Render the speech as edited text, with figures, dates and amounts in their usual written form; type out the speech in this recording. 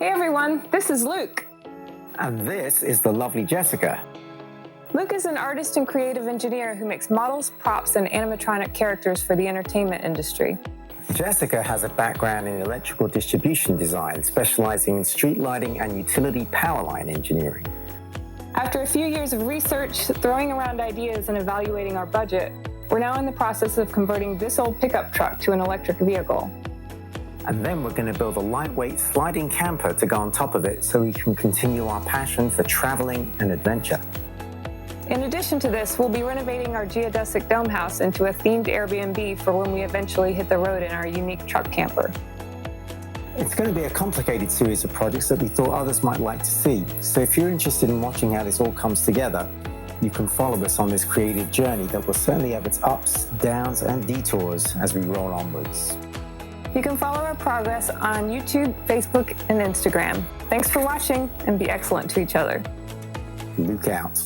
Hey everyone, this is Luke. And this is the lovely Jessica. Luke is an artist and creative engineer who makes models, props, and animatronic characters for the entertainment industry. Jessica has a background in electrical distribution design, specializing in street lighting and utility power line engineering. After a few years of research, throwing around ideas, and evaluating our budget, we're now in the process of converting this old pickup truck to an electric vehicle. And then we're going to build a lightweight sliding camper to go on top of it so we can continue our passion for traveling and adventure. In addition to this, we'll be renovating our geodesic dome house into a themed Airbnb for when we eventually hit the road in our unique truck camper. It's going to be a complicated series of projects that we thought others might like to see. So if you're interested in watching how this all comes together, you can follow us on this creative journey that will certainly have its ups, downs, and detours as we roll onwards. You can follow our progress on YouTube, Facebook, and Instagram. Thanks for watching, and be excellent to each other. Luke out.